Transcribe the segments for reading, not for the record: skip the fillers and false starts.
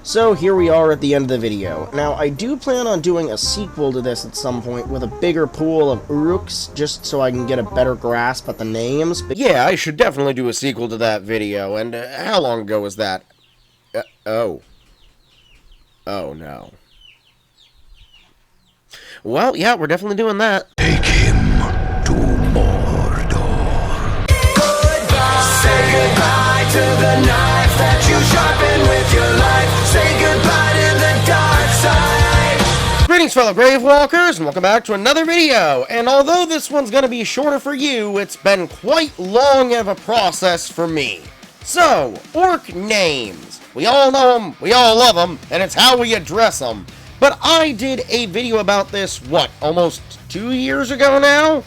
So here we are at the end of the video. Now I do plan on doing a sequel to this at some point with a bigger pool of Uruks, just so I can get a better grasp at the names. But yeah, I should definitely do a sequel to that video, and how long ago was that? Oh no. Well, yeah, we're definitely doing that. Take him to Mordor. Goodbye. Say goodbye to the knife that you sharpen with your life. Say goodbye to the dark side. Greetings, fellow Gravewalkers, and welcome back to another video. And although this one's going to be shorter for you, it's been quite long of a process for me. So, orc names. We all know them, we all love them, and it's how we address them. But I did a video about this, what, almost 2 years ago now?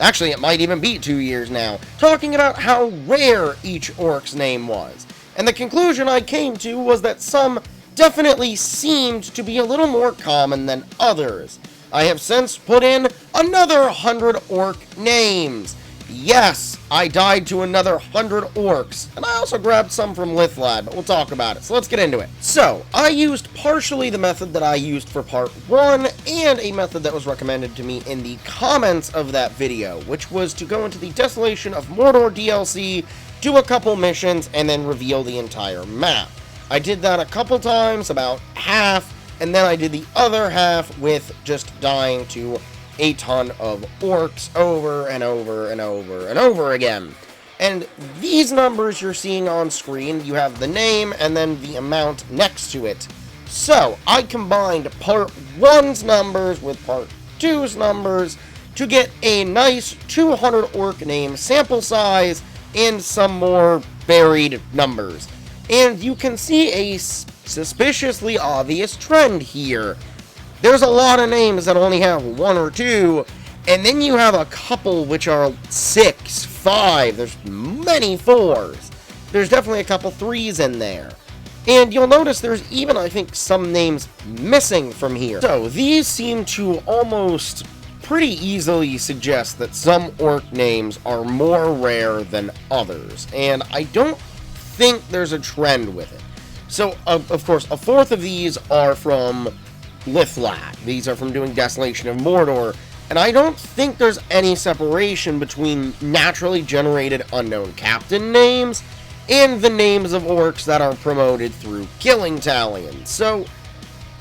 Actually, it might even be 2 years now, talking about how rare each orc's name was. And the conclusion I came to was that some definitely seemed to be a little more common than others. I have since put in another 100 orc names. Yes, I died to another 100 orcs, and I also grabbed some from Lithlad, but we'll talk about it, so let's get into it. So, I used partially the method that I used for part 1, and a method that was recommended to me in the comments of that video, which was to go into the Desolation of Mordor DLC, do a couple missions, and then reveal the entire map. I did that a couple times, about half, and then I did the other half with just dying to a ton of orcs over and over and over and over again. And these numbers you're seeing on screen, you have the name and then the amount next to it. So, I combined part 1's numbers with part 2's numbers to get a nice 200 orc name sample size and some more varied numbers. And you can see a suspiciously obvious trend here. There's a lot of names that only have 1 or 2, and then you have a couple which are 6, 5, there's many 4s. There's definitely a couple 3s in there. And you'll notice there's even, I think, some names missing from here. So, these seem to almost pretty easily suggest that some orc names are more rare than others, and I don't think there's a trend with it. So, of course, a fourth of these are from Lithlad. These are from doing Desolation of Mordor, and I don't think there's any separation between naturally generated unknown captain names and the names of orcs that are promoted through killing tallions. So,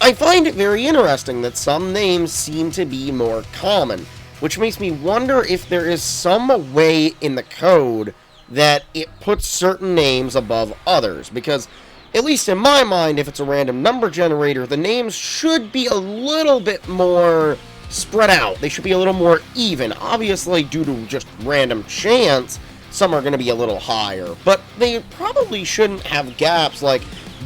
I find it very interesting that some names seem to be more common, which makes me wonder if there is some way in the code that it puts certain names above others, because at least in my mind, if it's a random number generator, the names should be a little bit more spread out. They should be a little more even. Obviously, due to just random chance, some are going to be a little higher. But they probably shouldn't have gaps like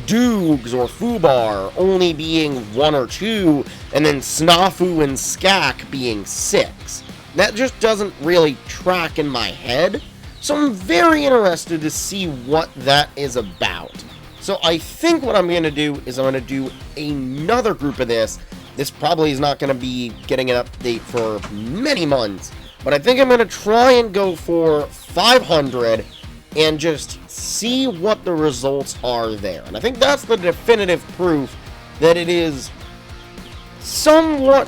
Doogs or Fubar only being 1 or 2, and then Snafu and Skak being 6. That just doesn't really track in my head. So I'm very interested to see what that is about. So I think what I'm going to do is I'm going to do another group of this. This probably is not going to be getting an update for many months, but I think I'm going to try and go for 500 and just see what the results are there. And I think that's the definitive proof that it is somewhat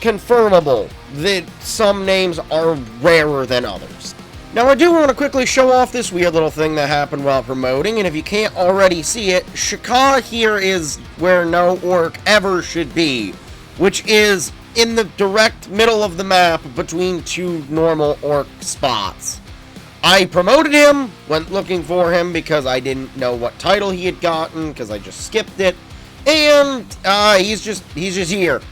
confirmable that some names are rarer than others. Now, I do want to quickly show off this weird little thing that happened while promoting, and if you can't already see it, Shaka here is where no orc ever should be, which is in the direct middle of the map between 2 normal orc spots. I promoted him, went looking for him because I didn't know what title he had gotten, because I just skipped it, and he's just here.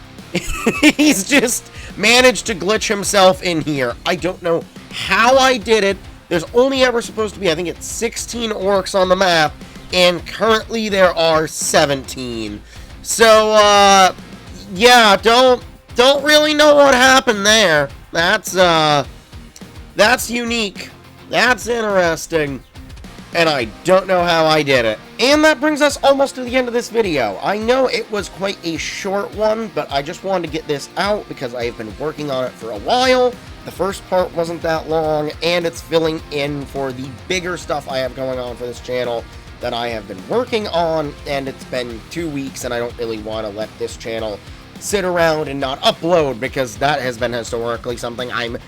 He's just managed to glitch himself in here. I don't know how I did it. There's only ever supposed to be, I think it's 16 orcs on the map, and currently there are 17. So, yeah, don't really know what happened there. That's unique. That's interesting. And I don't know how I did it. And that brings us almost to the end of this video. I know it was quite a short one, but I just wanted to get this out because I have been working on it for a while. The first part wasn't that long, and it's filling in for the bigger stuff I have going on for this channel. that I have been working on, and it's been 2 weeks, and I don't really want to let this channel sit around and not upload, because that has been historically something I'm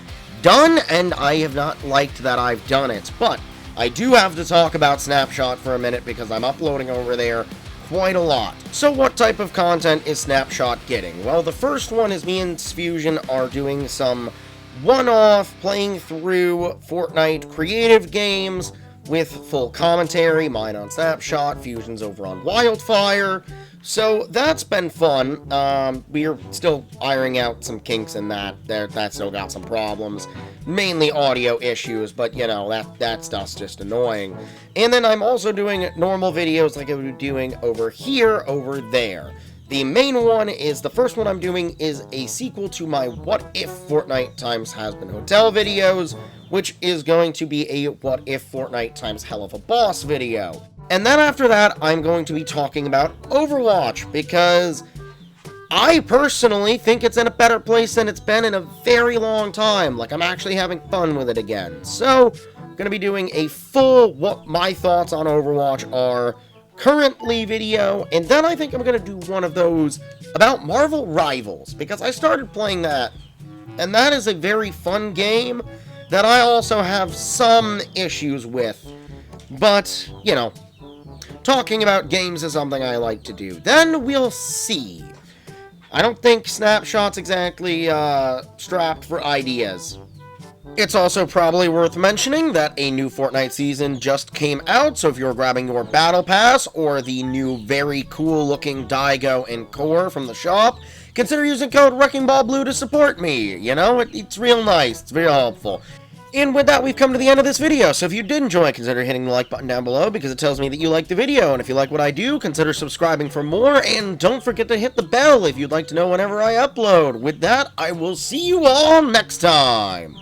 done, and I have not liked that I've done it. But I do have to talk about Snapshot for a minute, because I'm uploading over there quite a lot. So what type of content is Snapshot getting? Well, the first one is me and Fusion are doing some one-off playing through Fortnite creative games with full commentary, mine on Snapshot, Fusion's over on Wildfire. So that's been fun. We're still ironing out some kinks in that. That still got some problems. Mainly audio issues, but you know, that stuff's just annoying. And then I'm also doing normal videos like I would be doing over here, over there. The main one is, the first one I'm doing is a sequel to my What If Fortnite Times Has-Been Hotel videos, which is going to be a What If Fortnite Times Hell of a Boss video. And then after that, I'm going to be talking about Overwatch, because I personally think it's in a better place than it's been in a very long time. Like, I'm actually having fun with it again. So, I'm going to be doing a full what my thoughts on Overwatch are currently video, and then I think I'm going to do one of those about Marvel Rivals, because I started playing that, and that is a very fun game that I also have some issues with. But, you know, talking about games is something I like to do. Then we'll see. I don't think Snapshot's exactly strapped for ideas. It's also probably worth mentioning that a new Fortnite season just came out, so if you're grabbing your Battle Pass or the new very cool looking Daigo and Core from the shop, consider using code WreckingBallBlue to support me. You know, it's real nice, it's very helpful. And with that, we've come to the end of this video, so if you did enjoy, consider hitting the like button down below, because it tells me that you like the video, and if you like what I do, consider subscribing for more, and don't forget to hit the bell if you'd like to know whenever I upload. With that, I will see you all next time!